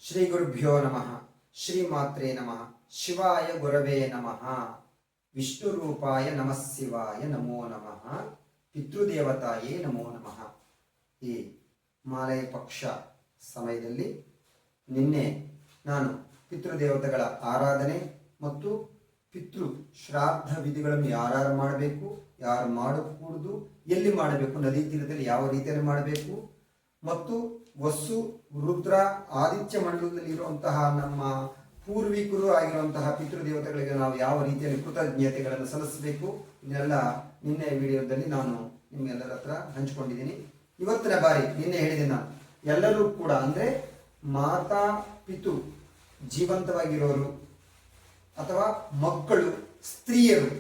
ಶ್ರೀ ಗುರುಭ್ಯೋ ನಮಃ. ಶ್ರೀ ಮಾತ್ರೇ ನಮಃ. ಶಿವಾಯ ಗುರವೇ ನಮಃ. ವಿಷ್ಣು ರೂಪಾಯ ನಮಃ ಶಿವಾಯ ನಮೋ ನಮಃ. ಪಿತೃದೇವತಾಯೇ ನಮೋ ನಮಃ. ಈ ಮಾಲಯ ಪಕ್ಷ ಸಮಯದಲ್ಲಿ ನಿನ್ನೆ ನಾನು ಪಿತೃದೇವತೆಗಳ ಆರಾಧನೆ ಮತ್ತು ಪಿತೃ ಶ್ರಾದ್ದ ವಿಧಿಗಳನ್ನು ಯಾರು ಮಾಡಬೇಕು, ಯಾರು ಮಾಡಕೂಡದು, ಎಲ್ಲಿ ಮಾಡಬೇಕು, ನದಿ ತೀರದಲ್ಲಿ ಯಾವ ರೀತಿಯಲ್ಲಿ ಮಾಡಬೇಕು ಮತ್ತು ವಸ್ಸು, ರುದ್ರ, ಆದಿತ್ಯ ಮಂಡಲದಲ್ಲಿ ಇರುವಂತಹ ನಮ್ಮ ಪೂರ್ವಿಕರು ಆಗಿರುವಂತಹ ಪಿತೃದೇವತೆಗಳಿಗೆ ನಾವು ಯಾವ ರೀತಿಯಲ್ಲಿ ಕೃತಜ್ಞತೆಗಳನ್ನು ಸಲ್ಲಿಸಬೇಕು, ಇದನ್ನೆಲ್ಲ ನಿನ್ನೆ ವಿಡಿಯೋದಲ್ಲಿ ನಾನು ನಿಮ್ಗೆಲ್ಲರ ಹತ್ರ ಹಂಚಿಕೊಂಡಿದ್ದೀನಿ. ಇವತ್ತಿನ ಬಾರಿ ನಿನ್ನೆ ಹೇಳಿದೆ ನಾನು, ಎಲ್ಲರೂ ಕೂಡ ಅಂದರೆ ಮಾತಾ ಪಿತು ಜೀವಂತವಾಗಿರೋರು ಅಥವಾ ಮಕ್ಕಳು, ಸ್ತ್ರೀಯರು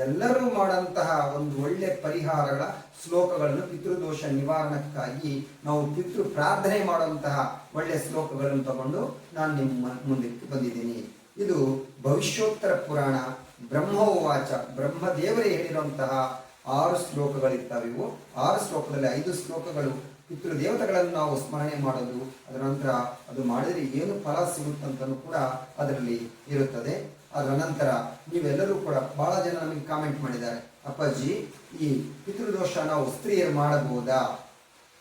ಎಲ್ಲರೂ ಮಾಡುವಂತಹ ಒಂದು ಒಳ್ಳೆ ಪರಿಹಾರಗಳ ಶ್ಲೋಕಗಳನ್ನು ಪಿತೃದೋಷ ನಿವಾರಣಕ್ಕಾಗಿ ನಾವು ಪಿತೃ ಪ್ರಾರ್ಥನೆ ಮಾಡುವಂತಹ ಒಳ್ಳೆಯ ಶ್ಲೋಕಗಳನ್ನು ತಗೊಂಡು ನಾನು ನಿಮ್ಮ ಮುಂದಕ್ಕೆ ಬಂದಿದ್ದೀನಿ. ಇದು ಭವಿಷ್ಯೋತ್ತರ ಪುರಾಣ ಬ್ರಹ್ಮೋವಾಚ, ಬ್ರಹ್ಮದೇವರೇ ಹೇಳಿರುವಂತಹ 6 ಶ್ಲೋಕಗಳಿರ್ತವೆ. ಇವು 6 ಶ್ಲೋಕದಲ್ಲಿ 5 ಶ್ಲೋಕಗಳು ಪಿತೃದೇವತೆಗಳನ್ನು ನಾವು ಸ್ಮರಣೆ ಮಾಡೋದು, ಅದರ ನಂತರ ಅದು ಮಾಡಿದರೆ ಏನು ಫಲ ಸಿಗುತ್ತಂತನೂ ಕೂಡ ಅದರಲ್ಲಿ ಇರುತ್ತದೆ. ಅದರ ನಂತರ ನೀವೆಲ್ಲರೂ ಕೂಡ ಬಹಳ ಜನ ನಮಗೆ ಕಾಮೆಂಟ್ ಮಾಡಿದ್ದಾರೆ, ಅಪ್ಪಾಜಿ ಈ ಪಿತೃದೋಷ ನಾವು ಸ್ತ್ರೀಯರು ಮಾಡಬಹುದಾ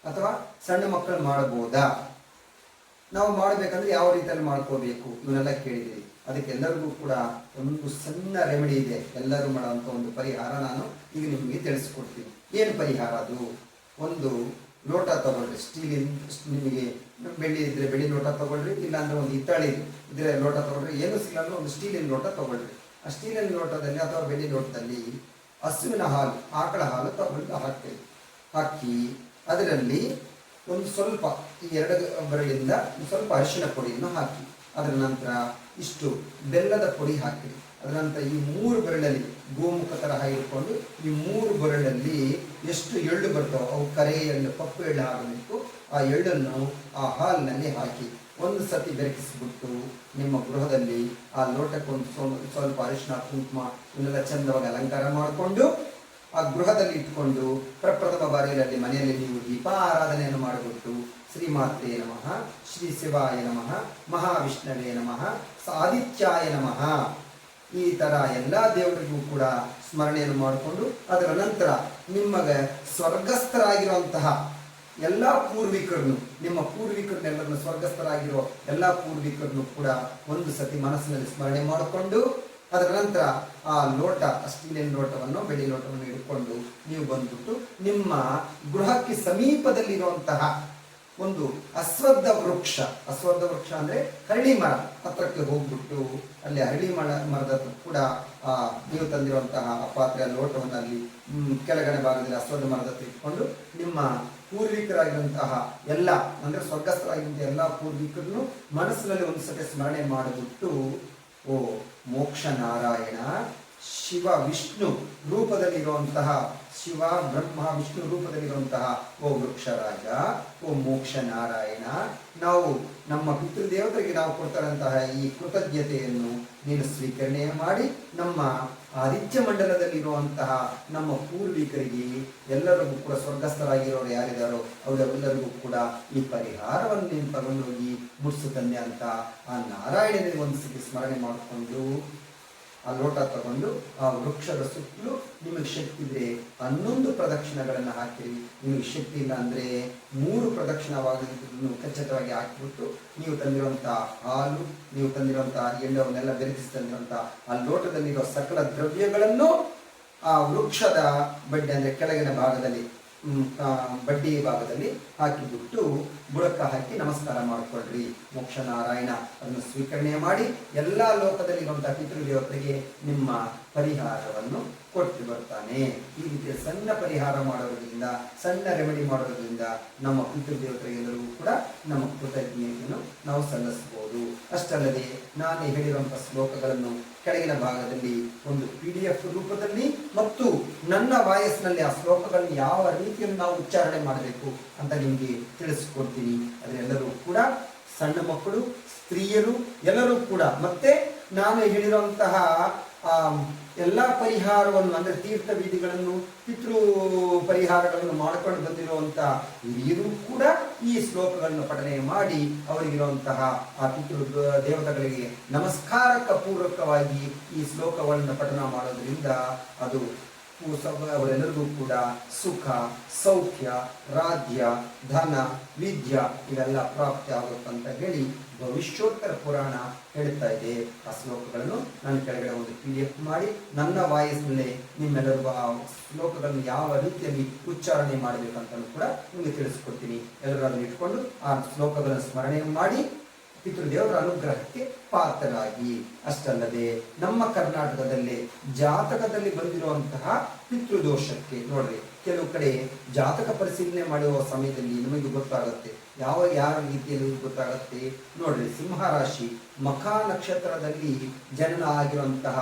ಅಥವಾ ಸಣ್ಣ ಮಕ್ಕಳು ಮಾಡಬಹುದಾ, ನಾವು ಮಾಡಬೇಕಂದ್ರೆ ಯಾವ ರೀತಿಯಲ್ಲಿ ಮಾಡ್ಕೋಬೇಕು, ಇವನ್ನೆಲ್ಲ ಕೇಳಿದ್ದೀರಿ. ಅದಕ್ಕೆಲ್ಲರಿಗೂ ಕೂಡ ಒಂದು ಸಣ್ಣ ರೆಮಿಡಿ ಇದೆ, ಎಲ್ಲರೂ ಮಾಡುವಂಥ ಒಂದು ಪರಿಹಾರ ನಾನು ಈಗ ನಿಮಗೆ ತಿಳಿಸ್ಕೊಡ್ತೀನಿ. ಏನು ಪರಿಹಾರ ಅದು? ಒಂದು ಲೋಟ ತಗೊಳ್ರಿ, ಸ್ಟೀಲಿನ, ನಿಮಗೆ ಬೆಳ್ಳಿ ಇದ್ರೆ ಬೆಳ್ಳಿ ಲೋಟ ತಗೊಳ್ರಿ, ಇಲ್ಲಾಂದ್ರೆ ಒಂದು ಹಿತ್ತಾಳಿ ಇದ್ರೆ ಲೋಟ ತಗೊಳ್ರಿ, ಏನು ಸಿಗಲ್ಲ ಒಂದು ಸ್ಟೀಲಿನ ಲೋಟ ತಗೊಳ್ರಿ. ಆ ಸ್ಟೀಲಿನ ಲೋಟದಲ್ಲಿ ಅಥವಾ ಬೆಳ್ಳಿ ಲೋಟದಲ್ಲಿ ಹಸುವಿನ ಹಾಲು, ಆಕಳ ಹಾಲು ತಗೊಂಡು ಹಾಕಿ ಅದರಲ್ಲಿ ಒಂದು ಸ್ವಲ್ಪ ಈ 2 ಬೆರಳಿಂದ ಸ್ವಲ್ಪ ಅರಿಶಿಣ ಪುಡಿಯನ್ನು ಹಾಕಿ, ಅದರ ನಂತರ ಇಷ್ಟು ಬೆಲ್ಲದ ಪುಡಿ ಹಾಕಿ, ಅದರ ನಂತರ ಈ 3 ಬೆರಳಲ್ಲಿ ಗೋಮುಖ ತರಹ ಇಟ್ಕೊಂಡು ಈ 3 ಬೆರಳಲ್ಲಿ ಎಷ್ಟು ಎಳ್ಳು ಬರ್ತಾವೆ, ಅವು ಕರೆ ಎಳ್ಳು, ಕಪ್ಪು ಎಳ್ಳು ಹಾಕಬೇಕು. ಆ ಎಳ್ಳನ್ನು ಆ ಹಾಲಿನಲ್ಲಿ ಹಾಕಿ ಒಂದು ಸತಿ ಬೆರಕಿಸಿಬಿಟ್ಟು ನಿಮ್ಮ ಗೃಹದಲ್ಲಿ ಆ ಲೋಟಕ್ಕೊಂದು ಸ್ವಲ್ಪ ಅರಿಶಿಣ, ಕುಂಕುಮ ಇವನ್ನೆಲ್ಲ ಚಂದವಾಗಿ ಅಲಂಕಾರ ಮಾಡಿಕೊಂಡು ಆ ಗೃಹದಲ್ಲಿ ಇಟ್ಕೊಂಡು ಪ್ರಪ್ರಥಮ ಬಾರಿಯಲ್ಲಿ ಮನೆಯಲ್ಲಿ ನೀವು ದೀಪ ಆರಾಧನೆಯನ್ನು ಮಾಡಿಬಿಟ್ಟು ಶ್ರೀಮಾತ್ರೇ ನಮಃ, ಶ್ರೀ ಶಿವಾಯ ನಮಃ, ಮಹಾವಿಷ್ಣವೇ ನಮಃ, ಆದಿತ್ಯಾಯ ನಮಃ, ಈ ತರ ಎಲ್ಲ ದೇವರಿಗೂ ಕೂಡ ಸ್ಮರಣೆಯನ್ನು ಮಾಡಿಕೊಂಡು ಅದರ ನಂತರ ನಿಮಗೆ ಸ್ವರ್ಗಸ್ಥರಾಗಿರುವಂತಹ ಎಲ್ಲ ಪೂರ್ವಿಕರನ್ನು, ನಿಮ್ಮ ಪೂರ್ವಿಕರನ್ನೆಲ್ಲರನ್ನು, ಸ್ವರ್ಗಸ್ಥರಾಗಿರೋ ಎಲ್ಲ ಪೂರ್ವಿಕರನ್ನು ಕೂಡ ಒಂದು ಸತಿ ಮನಸ್ಸಿನಲ್ಲಿ ಸ್ಮರಣೆ ಮಾಡಿಕೊಂಡು ಅದರ ನಂತರ ಆ ಲೋಟ, ಸ್ಟೀಲಿನ ಲೋಟವನ್ನು, ಬೆಳ್ಳಿ ಲೋಟವನ್ನು ಇಟ್ಕೊಂಡು ನೀವು ಬಂದ್ಬಿಟ್ಟು ನಿಮ್ಮ ಗೃಹಕ್ಕೆ ಸಮೀಪದಲ್ಲಿರುವಂತಹ ಒಂದು ಅಶ್ವತ್ಥ ವೃಕ್ಷ ಅಂದ್ರೆ ಹರಳಿ ಮರ ಹತ್ರಕ್ಕೆ ಹೋಗ್ಬಿಟ್ಟು ಅಲ್ಲಿ ಹರಳಿ ಮರದ ಕೂಡ ನೀವು ತಂದಿರುವಂತಹ ಪಾತ್ರೆ ಲೋಟವನ್ನು ಅಲ್ಲಿ ಕೆಳಗಡೆ ಭಾಗದಲ್ಲಿ ಅಶ್ವತ್ಥ ಮರದ ಇಟ್ಕೊಂಡು ನಿಮ್ಮ ಪೂರ್ವಿಕರಾಗಿರುವಂತಹ ಎಲ್ಲ ಅಂದ್ರೆ ಸ್ವರ್ಗಸ್ಥರಾಗಿರುವಂತಹ ಎಲ್ಲ ಪೂರ್ವಿಕರನ್ನು ಮನಸ್ಸಿನಲ್ಲಿ ಒಂದು ಸತಿ ಸ್ಮರಣೆ ಮಾಡಿಬಿಟ್ಟು, ಓ ಮೋಕ್ಷ ನಾರಾಯಣ, ಶಿವ ವಿಷ್ಣು ರೂಪದಲ್ಲಿರುವಂತಹ, ಶಿವ ಬ್ರಹ್ಮ ವಿಷ್ಣು ರೂಪದಲ್ಲಿರುವಂತಹ ಓ ವೃಕ್ಷರಾಜ, ಓ ಮೋಕ್ಷ ನಾರಾಯಣ, ನಾವು ನಮ್ಮ ಪಿತೃದೇವತೆಗೆ ನಾವು ಕೊಡ್ತಾರಂತಹ ಈ ಕೃತಜ್ಞತೆಯನ್ನು ನೀನು ಸ್ವೀಕರಣೆ ಮಾಡಿ ನಮ್ಮ ಆದಿತ್ಯ ಮಂಡಲದಲ್ಲಿರುವಂತಹ ನಮ್ಮ ಪೂರ್ವಿಕರಿಗೆ ಎಲ್ಲರಿಗೂ ಕೂಡ ಸ್ವರ್ಗಸ್ಥರಾಗಿರೋರು ಯಾರಿದ್ದಾರೋ ಅವರೆಲ್ಲರಿಗೂ ಕೂಡ ಈ ಪರಿಹಾರವನ್ನು ನೀನು ತಗೊಂಡೋಗಿ ಮುಟ್ಸುತ್ತನ್ನೆ ಅಂತ ಆ ನಾರಾಯಣನಿಗೆ ಒಂದು ಸತಿ ಸ್ಮರಣೆ ಮಾಡಿಕೊಂಡು ಆ ಲೋಟ ತಗೊಂಡು ಆ ವೃಕ್ಷದ ಸುತ್ತಲೂ ನಿಮಗೆ ಶಕ್ತಿ ಇದ್ರೆ 11 ಪ್ರದಕ್ಷಿಣೆಗಳನ್ನು ಹಾಕಿರಿ. ನಿಮಗೆ ಶಕ್ತಿ ಇಲ್ಲ ಅಂದ್ರೆ 3 ಪ್ರದಕ್ಷಿಣವಾಗಿದ್ದನ್ನು ಖಚಿತವಾಗಿ ಹಾಕಿಬಿಟ್ಟು ನೀವು ತಂದಿರುವಂತಹ ಹಾಲು, ನೀವು ತಂದಿರುವಂತಹ ಎಳ್ಳವನ್ನೆಲ್ಲ ಬೆರೆಸಿ ತಂದಿರುವಂತಹ ಆ ಲೋಟದಲ್ಲಿರೋ ಸಕಲ ದ್ರವ್ಯಗಳನ್ನು ಆ ವೃಕ್ಷದ ಬಡ್ಡಿ ಅಂದ್ರೆ ಕೆಳಗಿನ ಭಾಗದಲ್ಲಿ, ಬಡ್ಡಿ ಭಾಗದಲ್ಲಿ ಹಾಕಿಬಿಟ್ಟು ಬುಡಕ ಹಾಕಿ ನಮಸ್ಕಾರ ಮಾಡಿಕೊಳ್ಳ್ರಿ. ಮೋಕ್ಷ ನಾರಾಯಣ ಅದನ್ನು ಸ್ವೀಕರಣೆ ಮಾಡಿ ಎಲ್ಲ ಲೋಕದಲ್ಲಿರುವಂತಹ ಪಿತೃದೇವತೆಗೆ ನಿಮ್ಮ ಪರಿಹಾರವನ್ನು ಕೊಟ್ಟು ಬರ್ತಾನೆ. ಈ ರೀತಿಯ ಸಣ್ಣ ಪರಿಹಾರ ಮಾಡೋದ್ರಿಂದ, ಸಣ್ಣ ರೆಮಿಡಿ ಮಾಡೋದ್ರಿಂದ ನಮ್ಮ ಪಿತೃದೇವತೆಗೆಲ್ಲರಿಗೂ ಕೂಡ ನಮ್ಮ ಕೃತಜ್ಞತೆಯನ್ನು ನಾವು ಸಲ್ಲಿಸಬಹುದು. ಅಷ್ಟಲ್ಲದೆ ನಾನು ಹೇಳಿರುವಂತಹ ಶ್ಲೋಕಗಳನ್ನು ಕೆಳಗಿನ ಭಾಗದಲ್ಲಿ ಒಂದು PDF ರೂಪದಲ್ಲಿ ಮತ್ತು ನನ್ನ ವಾಯಸ್ಸಿನಲ್ಲಿ ಆ ಶ್ಲೋಕಗಳನ್ನು ಯಾವ ರೀತಿಯಲ್ಲಿ ನಾವು ಉಚ್ಚಾರಣೆ ಮಾಡಬೇಕು ಅಂತ ನಿಮಗೆ ತಿಳಿಸ್ಕೊಡ್ತೀನಿ. ಅದರೆಲ್ಲರೂ ಕೂಡ ಸಣ್ಣ ಮಕ್ಕಳು, ಸ್ತ್ರೀಯರು ಎಲ್ಲರೂ ಕೂಡ, ಮತ್ತೆ ನಾನು ಹೇಳಿರುವಂತಹ ಆ ಎಲ್ಲ ಪರಿಹಾರವನ್ನು ಅಂದರೆ ತೀರ್ಥ ವಿಧಿಗಳನ್ನು ಪಿತೃ ಪರಿಹಾರಗಳನ್ನು ಮಾಡ್ಕೊಂಡು ಬಂದಿರುವಂಥ ಹಿರಿಯರು ಕೂಡ ಈ ಶ್ಲೋಕಗಳನ್ನು ಪಠನೆ ಮಾಡಿ ಅವರಿಗಿರುವಂತಹ ಆ ಪಿತೃ ದೇವತೆಗಳಿಗೆ ನಮಸ್ಕಾರಕ್ಕೆ ಪೂರ್ವಕವಾಗಿ ಈ ಶ್ಲೋಕಗಳನ್ನು ಪಠನ ಮಾಡೋದ್ರಿಂದ ಅದು ಅವರೆಲ್ಲರಿಗೂ ಕೂಡ ಸುಖ ಸೌಖ್ಯ ರಾಜ್ಯ ಧನ ವಿದ್ಯಾ ಇವೆಲ್ಲ ಪ್ರಾಪ್ತಿ ಆಗುತ್ತಂತ ಹೇಳಿ ಭವಿಷ್ಯೋತ್ತರ ಪುರಾಣ ಹೇಳ್ತಾ ಇದೆ. ಆ ಶ್ಲೋಕಗಳನ್ನು ನಾನು ಕೆಳಗಡೆ ಒಂದು PDF ಮಾಡಿ ನನ್ನ ವಾಯ್ಸ್ನಲ್ಲೇ ನಿಮ್ಮೆಲ್ಲರಿಗೂ ಆ ಶ್ಲೋಕಗಳನ್ನು ಯಾವ ರೀತಿಯಲ್ಲಿ ಉಚ್ಚಾರಣೆ ಮಾಡಬೇಕಂತ ಕೂಡ ನಿಮಗೆ ತಿಳಿಸ್ಕೊಡ್ತೀನಿ. ಎಲ್ಲರೂ ಅದನ್ನು ಇಟ್ಕೊಂಡು ಆ ಶ್ಲೋಕಗಳನ್ನು ಸ್ಮರಣೆ ಮಾಡಿ ಪಿತೃದೇವರ ಅನುಗ್ರಹಕ್ಕೆ ಪಾತ್ರರಾಗಿ. ಅಷ್ಟಲ್ಲದೆ ನಮ್ಮ ಕರ್ನಾಟಕದಲ್ಲಿ ಜಾತಕದಲ್ಲಿ ಬಂದಿರುವಂತಹ ಪಿತೃದೋಷಕ್ಕೆ ನೋಡ್ರಿ, ಕೆಲವು ಕಡೆ ಜಾತಕ ಪರಿಶೀಲನೆ ಮಾಡುವ ಸಮಯದಲ್ಲಿ ನಿಮಗೆ ಗೊತ್ತಾಗುತ್ತೆ ಯಾವ ರೀತಿಯಲ್ಲಿ ಗೊತ್ತಾಗುತ್ತೆ ನೋಡ್ರಿ. ಸಿಂಹರಾಶಿ ಮಖ ನಕ್ಷತ್ರದಲ್ಲಿ ಜನನ ಆಗಿರುವಂತಹ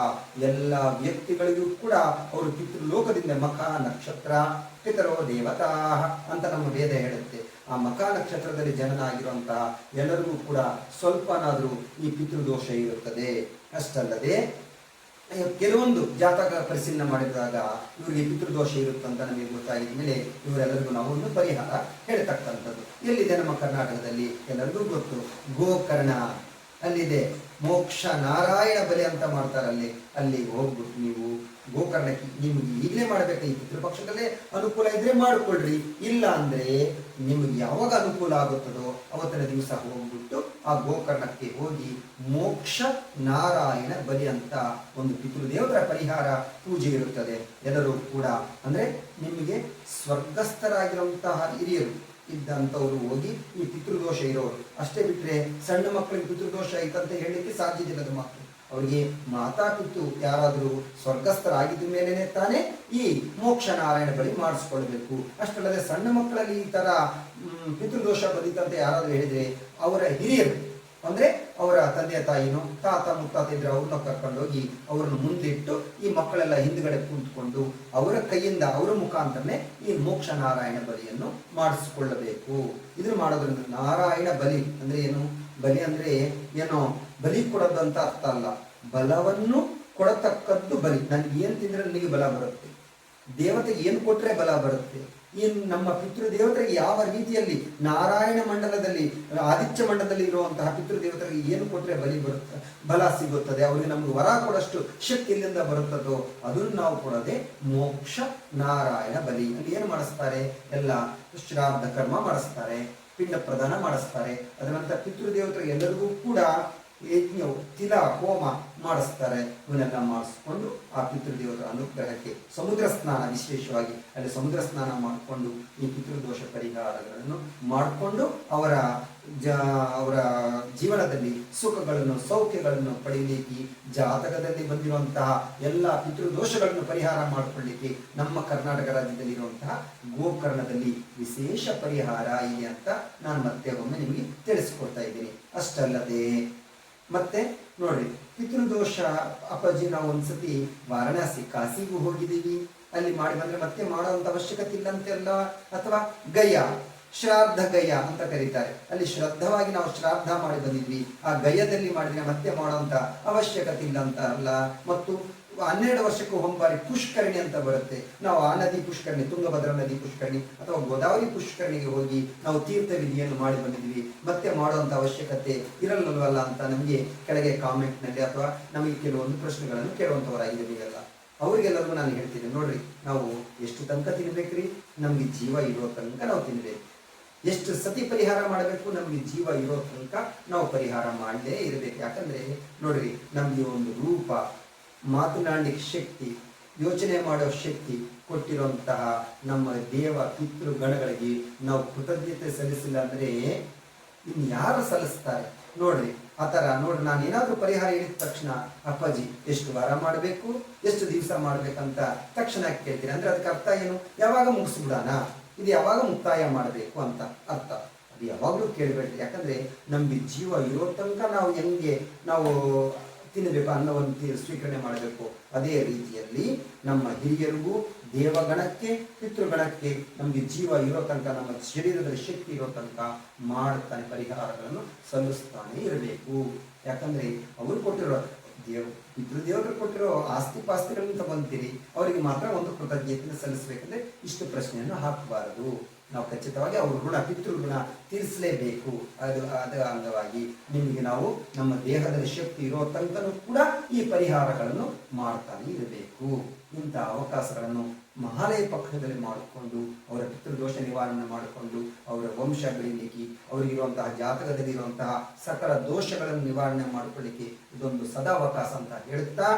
ಎಲ್ಲ ವ್ಯಕ್ತಿಗಳಿಗೂ ಕೂಡ ಅವರು ಪಿತೃಲೋಕದಿಂದ ಮಖ ನಕ್ಷತ್ರ ಪಿತರೋ ದೇವತಾ ಅಂತ ನಮ್ಮ ವೇದ ಹೇಳುತ್ತೆ. ಆ ಮಖ ನಕ್ಷತ್ರದಲ್ಲಿ ಜನನ ಆಗಿರುವಂತಹ ಎಲ್ಲರಿಗೂ ಕೂಡ ಸ್ವಲ್ಪನಾದರೂ ಈ ಪಿತೃದೋಷ ಇರುತ್ತದೆ. ಅಷ್ಟಲ್ಲದೆ ಕೆಲವೊಂದು ಜಾತಕ ಪರಿಶೀಲನೆ ಮಾಡಿದಾಗ ಇವರಿಗೆ ಪಿತೃದೋಷ ಇರುತ್ತಂತ ನಮಗೆ ಗೊತ್ತಾಗಿದ ಮೇಲೆ ಇವರೆಲ್ಲರಿಗೂ ನಾವು ಒಂದು ಪರಿಹಾರ ಹೇಳ್ತಕ್ಕಂಥದ್ದು ಎಲ್ಲಿದೆ ನಮ್ಮ ಕರ್ನಾಟಕದಲ್ಲಿ ಎಲ್ಲರಿಗೂ ಗೊತ್ತು. ಗೋಕರ್ಣ ಅಲ್ಲಿದೆ. ಮೋಕ್ಷ ನಾರಾಯಣ ಬಲಿ ಅಂತ ಮಾಡ್ತಾರೆ. ಅಲ್ಲಿ ಹೋಗ್ಬಿಟ್ಟು ನೀವು ಗೋಕರ್ಣಕ್ಕೆ ನಿಮ್ಗೆ ಈಗಲೇ ಮಾಡಬೇಕು. ಈ ಪಿತೃಪಕ್ಷದಲ್ಲೇ ಅನುಕೂಲ ಇದ್ರೆ ಮಾಡಿಕೊಳ್ಳ್ರಿ, ಇಲ್ಲ ಅಂದ್ರೆ ನಿಮ್ಗೆ ಯಾವಾಗ ಅನುಕೂಲ ಆಗುತ್ತದೋ ಅವತ್ತಿನ ದಿವಸ ಹೋಗ್ಬಿಟ್ಟು ಆ ಗೋಕರ್ಣಕ್ಕೆ ಹೋಗಿ ಮೋಕ್ಷ ನಾರಾಯಣ ಬಲಿ ಅಂತ ಒಂದು ಪಿತೃದೇವರ ಪರಿಹಾರ ಪೂಜೆ ಇರುತ್ತದೆ. ಎಲ್ಲರೂ ಕೂಡ ಅಂದ್ರೆ ನಿಮಗೆ ಸ್ವರ್ಗಸ್ಥರಾಗಿರುವಂತಹ ಹಿರಿಯರು ಇದ್ದಂಥವ್ರು ಹೋಗಿ ಈ ಪಿತೃದೋಷ ಇರೋರು ಅಷ್ಟೇ ಬಿಟ್ರೆ ಸಣ್ಣ ಮಕ್ಕಳಿಗೆ ಪಿತೃದೋಷ ಐತಂತ ಹೇಳಲಿಕ್ಕೆ ಸಾಧ್ಯವಿಲ್ಲದ ಮಾತು. ಅವರಿಗೆ ಮಾತಾ ಪಿತೃ ಯಾರಾದರೂ ಸ್ವರ್ಗಸ್ಥರಾಗಿದ್ದ ಮೇಲೇನೆ ತಾನೇ ಈ ಮೋಕ್ಷ ನಾರಾಯಣ ಬಳಿ ಮಾಡಿಸ್ಕೊಳ್ಬೇಕು. ಅಷ್ಟಲ್ಲದೆ ಸಣ್ಣ ಮಕ್ಕಳಲ್ಲಿ ಈ ತರ ಪಿತೃದೋಷ ಬಂದಿತ್ತಂತ ಯಾರಾದರೂ ಹೇಳಿದ್ರೆ ಅವರ ಹಿರಿಯರು ಅಂದ್ರೆ ಅವರ ತಂದೆ ತಾಯಿನೋ ತಾತ ಮುತ್ತಾತ ಇದ್ರೆ ಅವ್ರನ್ನ ಕರ್ಕೊಂಡೋಗಿ ಅವ್ರನ್ನ ಮುಂದಿಟ್ಟು ಈ ಮಕ್ಕಳೆಲ್ಲ ಹಿಂದ್ಗಡೆ ಕುಂತ್ಕೊಂಡು ಅವರ ಕೈಯಿಂದ ಅವರ ಮುಖಾಂತರನೇ ಈ ಮೋಕ್ಷ ನಾರಾಯಣ ಬಲಿಯನ್ನು ಮಾಡಿಸಿಕೊಳ್ಳಬೇಕು. ಇದನ್ನು ಮಾಡೋದ್ರಿಂದ ನಾರಾಯಣ ಬಲಿ ಅಂದ್ರೆ ಏನು? ಬಲಿ ಅಂದ್ರೆ ಏನೋ ಬಲಿ ಕೊಡೋದು ಅಂತ ಅರ್ಥ ಅಲ್ಲ, ಬಲವನ್ನು ಕೊಡತಕ್ಕದ್ದು ಬಲಿ. ನನಗೆ ಏನ್ ತಿಂದ್ರೆ ನನಗೆ ಬಲ ಬರುತ್ತೆ, ದೇವತೆಗೆ ಏನು ಕೊಟ್ರೆ ಬಲ ಬರುತ್ತೆ. ಇನ್ನು ನಮ್ಮ ಪಿತೃದೇವತೆಗೆ ಯಾವ ರೀತಿಯಲ್ಲಿ ನಾರಾಯಣ ಮಂಡಲದಲ್ಲಿ ಆದಿತ್ಯ ಮಂಡಲದಲ್ಲಿ ಇರುವಂತಹ ಪಿತೃದೇವತೆಗೆ ಏನು ಕೊಟ್ರೆ ಬಲ ಸಿಗುತ್ತದೆ, ಅವರಿಗೆ ನಮ್ಗೆ ವರ ಕೊಡಷ್ಟು ಶಕ್ತಿ ಎಲ್ಲಿಂದ ಬರುತ್ತದೋ ಅದನ್ನು ನಾವು ಕೊಡದೆ ಮೋಕ್ಷ ನಾರಾಯಣ ಬಲಿ. ಅಲ್ಲಿ ಏನು ಮಾಡಿಸ್ತಾರೆ? ಎಲ್ಲ ಶ್ರಾದ್ದ ಕರ್ಮ ಮಾಡಿಸ್ತಾರೆ, ಪಿಂಡ ಪ್ರದಾನ ಮಾಡಿಸ್ತಾರೆ. ಅದರ ನಂತರ ಪಿತೃದೇವತೆಗೆ ಎಲ್ಲರಿಗೂ ಕೂಡ ಯಜ್ಞ ತಿಲ ಹೋಮ ಮಾಡಿಸ್ತಾರೆ. ಇವನ್ನೆಲ್ಲ ಮಾಡಿಸ್ಕೊಂಡು ಆ ಪಿತೃದೇವತರ ಅನುಗ್ರಹಕ್ಕೆ ಸಮುದ್ರ ಸ್ನಾನ, ವಿಶೇಷವಾಗಿ ಅಲ್ಲಿ ಸಮುದ್ರ ಸ್ನಾನ ಮಾಡಿಕೊಂಡು ಈ ಪಿತೃದೋಷ ಪರಿಹಾರಗಳನ್ನು ಮಾಡಿಕೊಂಡು ಅವರ ಜೀವನದಲ್ಲಿ ಸುಖಗಳನ್ನು ಸೌಖ್ಯಗಳನ್ನು ಪಡೆಯಲಿಕ್ಕೆ ಜಾತಕದಲ್ಲಿ ಬಂದಿರುವಂತಹ ಎಲ್ಲ ಪಿತೃದೋಷಗಳನ್ನು ಪರಿಹಾರ ಮಾಡಿಕೊಳ್ಳಿಕ್ಕೆ ನಮ್ಮ ಕರ್ನಾಟಕ ರಾಜ್ಯದಲ್ಲಿರುವಂತಹ ಗೋಕರ್ಣದಲ್ಲಿ ವಿಶೇಷ ಪರಿಹಾರ ಇದೆ ಅಂತ ನಾನು ಮತ್ತೆ ಒಮ್ಮೆ ನಿಮಗೆ ತಿಳಿಸ್ಕೊಡ್ತಾ ಇದ್ದೀನಿ. ಅಷ್ಟಲ್ಲದೆ ಮತ್ತೆ ನೋಡ್ರಿ, ಪಿತೃದೋಷ ಅಪ್ಪಾಜಿ ನಾವು ಒಂದ್ಸತಿ ವಾರಣಾಸಿ ಕಾಶಿಗೂ ಹೋಗಿದ್ದೀವಿ, ಅಲ್ಲಿ ಮಾಡಿ ಬಂದ್ರೆ ಮತ್ತೆ ಮಾಡುವಂತ ಅವಶ್ಯಕತೆ ಇಲ್ಲ ಅಂತೆಲ್ಲ. ಅಥವಾ ಗಯಾ ಶ್ರಾದ್ದ ಗಯ ಅಂತ ಕರೀತಾರೆ, ಅಲ್ಲಿ ಶ್ರದ್ಧವಾಗಿ ನಾವು ಶ್ರಾದ್ದ ಮಾಡಿ ಬಂದಿದ್ವಿ, ಆ ಗಯದಲ್ಲಿ ಮಾಡಿದ್ರೆ ಮತ್ತೆ ಮಾಡುವಂತ ಅವಶ್ಯಕತೆ ಇಲ್ಲ ಅಂತ ಅಲ್ಲ. ಮತ್ತು 12 ವರ್ಷಕ್ಕೂ ಒಂಬಾರಿ ಪುಷ್ಕರಣಿ ಅಂತ ಬರುತ್ತೆ. ನಾವು ಆ ನದಿ ಪುಷ್ಕರಣಿ, ತುಂಗಭದ್ರಾ ನದಿ ಪುಷ್ಕರಣಿ ಅಥವಾ ಗೋದಾವರಿ ಪುಷ್ಕರಣಿಗೆ ಹೋಗಿ ನಾವು ತೀರ್ಥ ವಿಧಿಯನ್ನು ಮಾಡಿ ಬಂದಿದ್ವಿ, ಮತ್ತೆ ಮಾಡುವಂತ ಅವಶ್ಯಕತೆ ಇರಲ್ಲವಲ್ಲ ಅಂತ ನಮಗೆ ಕೆಳಗೆ ಕಾಮೆಂಟ್ ನಲ್ಲಿ ಅಥವಾ ನಮಗೆ ಕೆಲವೊಂದು ಪ್ರಶ್ನೆಗಳನ್ನು ಕೇಳುವಂತವರಾಗಿದ್ದೀವಿ. ಎಲ್ಲ ಅವ್ರಿಗೆಲ್ಲರಿಗೂ ನಾನು ಹೇಳ್ತೀನಿ, ನೋಡ್ರಿ, ನಾವು ಎಷ್ಟು ತನಕ ತಿನ್ಬೇಕ್ರಿ? ನಮ್ಗೆ ಜೀವ ಇರೋ ತನಕ ನಾವು ತಿನ್ಬೇಕು. ಎಷ್ಟು ಸತಿ ಪರಿಹಾರ ಮಾಡಬೇಕು? ನಮ್ಗೆ ಜೀವ ಇರೋ ತನಕ ನಾವು ಪರಿಹಾರ ಮಾಡಲೇ ಇರಬೇಕು. ಯಾಕಂದ್ರೆ ನೋಡ್ರಿ, ನಮ್ಗೆ ಒಂದು ರೂಪ, ಮಾತನಾಡಲಿಕ್ಕೆ ಶಕ್ತಿ, ಯೋಚನೆ ಮಾಡೋ ಶಕ್ತಿ ಕೊಟ್ಟಿರುವಂತಹ ನಮ್ಮ ದೇವ ಪಿತೃ ಗಣಗಳಿಗೆ ನಾವು ಕೃತಜ್ಞತೆ ಸಲ್ಲಿಸಿಲ್ಲ ಅಂದ್ರೆ ಇನ್ನು ಯಾರು ಸಲ್ಲಿಸ್ತಾರೆ? ನೋಡ್ರಿ, ಆ ತರ ನೋಡ್ರಿ, ನಾನು ಏನಾದ್ರೂ ಪರಿಹಾರ ಹೇಳಿದ ತಕ್ಷಣ ಅಪ್ಪಾಜಿ ಎಷ್ಟು ವಾರ ಮಾಡಬೇಕು, ಎಷ್ಟು ದಿವಸ ಮಾಡ್ಬೇಕಂತ ತಕ್ಷಣ ಕೇಳ್ತೀನಿ. ಅಂದ್ರೆ ಅದಕ್ಕೆ ಅರ್ಥ ಏನು? ಯಾವಾಗ ಮುಗಿಸ್ಬಿಡೋಣ, ಇದು ಯಾವಾಗ ಮುಕ್ತಾಯ ಮಾಡಬೇಕು ಅಂತ ಅರ್ಥ. ಅದು ಯಾವಾಗಲೂ ಕೇಳಬೇಡ್ರಿ. ಯಾಕಂದ್ರೆ ನಮ್ಗೆ ಜೀವ ಇರೋ ತನಕ ನಾವು ಹೆಂಗೆ ನಾವು ತಿನ್ನಬೇಕು, ಅನ್ನವನ್ನು ಸ್ವೀಕರಣೆ ಮಾಡಬೇಕು, ಅದೇ ರೀತಿಯಲ್ಲಿ ನಮ್ಮ ಹಿರಿಯರಿಗೂ ದೇವಗಣಕ್ಕೆ ಪಿತೃಗಣಕ್ಕೆ ನಮಗೆ ಜೀವ ಇರೋ ತನಕ, ನಮ್ಮ ಶರೀರದಲ್ಲಿ ಶಕ್ತಿ ಇರೋ ತನಕ ಮಾಡ್ತಾನೆ ಪರಿಹಾರಗಳನ್ನು ಸಲ್ಲಿಸ್ತಾನೆ ಇರಬೇಕು. ಯಾಕಂದ್ರೆ ಅವರು ಕೊಟ್ಟಿರೋ ಪಿತೃದೇವರು ಕೊಟ್ಟಿರೋ ಆಸ್ತಿ ಪಾಸ್ತಿಗಳನ್ನು ತಗೊಂತೀರಿ, ಅವರಿಗೆ ಮಾತ್ರ ಒಂದು ಕೃತಜ್ಞತೆಯನ್ನು ಸಲ್ಲಿಸಬೇಕಂದ್ರೆ ಇಷ್ಟು ಪ್ರಶ್ನೆಯನ್ನು ಹಾಕಬಾರದು. ನಾವು ಖಚಿತವಾಗಿ ಅವ್ರ ಋಣ ಪಿತೃಋಣ ತೀರಿಸಲೇಬೇಕು. ಅದರ ಅಂಗವಾಗಿ ನಿಮಗೆ ನಾವು ನಮ್ಮ ದೇಹದಲ್ಲಿ ಶಕ್ತಿ ಇರೋ ತನಕನೂ ಕೂಡ ಈ ಪರಿಹಾರಗಳನ್ನು ಮಾಡ್ತಾನೆ ಇರಬೇಕು. ಇಂಥ ಅವಕಾಶಗಳನ್ನು ಮಹಾಲಯ ಪಕ್ಷದಲ್ಲಿ ಮಾಡಿಕೊಂಡು ಅವರ ಪಿತೃದೋಷ ನಿವಾರಣೆ ಮಾಡಿಕೊಂಡು ಅವರ ವಂಶ ಬೆಳೀಲಿಕ್ಕೆ, ಅವರಿಗಿರುವಂತಹ ಜಾತಕದಲ್ಲಿ ಇರುವಂತಹ ಸಕಲ ದೋಷಗಳನ್ನು ನಿವಾರಣೆ ಮಾಡಿಕೊಳ್ಳಿಕ್ಕೆ ಇದೊಂದು ಸದಾವಕಾಶ ಅಂತ ಹೇಳುತ್ತಾ,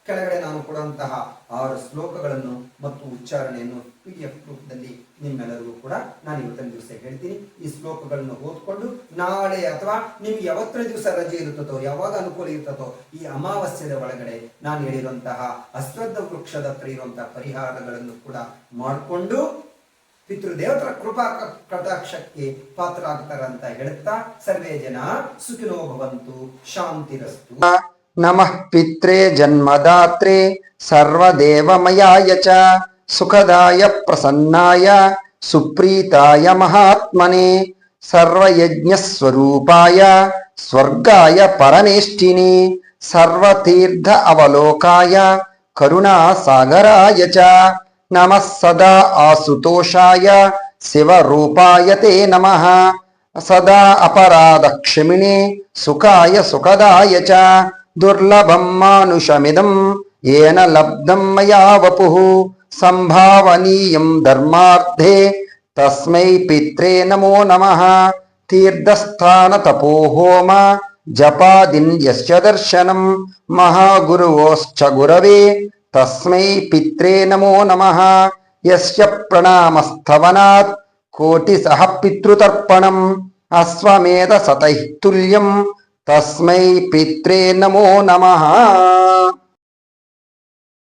ಕೆಳಗಡೆ ನಾನು ಕೊಡುವಂತಹ 6 ಶ್ಲೋಕಗಳನ್ನು ಮತ್ತು ಉಚ್ಚಾರಣೆಯನ್ನು PDF ರೂಪದಲ್ಲಿ ನಿಮ್ಮೆಲ್ಲರಿಗೂ ಕೂಡ ನಾನು ಇವತ್ತಿನ ದಿವಸ ಹೇಳ್ತೀನಿ. ಈ ಶ್ಲೋಕಗಳನ್ನು ಓದ್ಕೊಂಡು ನಾಳೆ ಅಥವಾ ನಿಮ್ಗೆ ಯಾವತ್ತಿನ ದಿವಸ ರಜೆ ಇರುತ್ತೋ, ಯಾವಾಗ ಅನುಕೂಲ ಇರ್ತದೋ, ಈ ಅಮಾವಾಸ್ಯದ ಒಳಗಡೆ ನಾನು ಹೇಳಿರುವಂತಹ ಅಶ್ವತ್ಥ ವೃಕ್ಷದ ಹತ್ರ ಇರುವಂತಹ ಪರಿಹಾರಗಳನ್ನು ಕೂಡ ಮಾಡಿಕೊಂಡು ಪಿತೃದೇವತರ ಕೃಪಾ ಕಟಾಕ್ಷಕ್ಕೆ ಪಾತ್ರ ಆಗ್ತಾರಂತ ಹೇಳುತ್ತಾ, ಸರ್ವೇ ಜನ ಸುಖಿನೋ ಭವಂತು, ಶಾಂತಿರಸ್ತು. ನಮಃ ಪಿತ್ರೆ ಜನ್ಮದಾತ್ರೆ ಸರ್ವದೇವಮಯಾಯ ಚ ಸುಖದಾಯ ಪ್ರಸನ್ನಾಯ ಸುಪ್ರೀತಾಯ ಮಹಾತ್ಮನೆ ಸರ್ವಯಜ್ಞಸ್ವರೂಪಾಯ ಸ್ವರ್ಗಾಯ ಪರಮೇಷ್ಠಿನಿ ಸರ್ವತೀರ್ಥ ಅವಲೋಕಾಯ ಕರುಣಾಸಾಗರಾಯ ಚ ನಮಃ ಸದಾ ಆಸುತೋಷಾಯ ಶಿವರೂಪಾಯ ತೇ ನಮಃ ಸದಾ ಅಪರಾಧ ಕ್ಷಮಿಣೆ ಸುಖಾಯ ಸುಖದಾಯ ಚ ದುರ್ಲಭಂ ಮಾನುಷಮಿದಂ ಯೇನ ಲಬ್ಧಂ ಮಯಾ ವಪುಃ ಸಂಭಾವನೀಯಂ ಧರ್ಮಾರ್ಥೇ ತಸ್ಮೈ ಪಿತ್ರೆ ನಮೋ ನಮಃ ತೀರ್ಥಸ್ಥಾನ ತಪೋಹೋಮ ಜಪಾದಿನ್ ಯಸ್ಯ ದರ್ಶನಂ ಮಹಾಗುರುವೋಶ್ಚ ಗುರವೇ ತಸ್ಮೈ ಪಿತ್ರೆ ನಮೋ ನಮಃ ಯಸ್ಯ ಪ್ರಣಾಮಸ್ತವನಾತ್ ಕೋಟಿಸಹ ಪಿತೃತರ್ಪಣಂ ಅಶ್ವಮೇಧ ಸತೈಃ ತುಲ್ಯಂ ತಸ್ಮೈ ಪಿತ್ರೆ ನಮೋ ನಮಃ.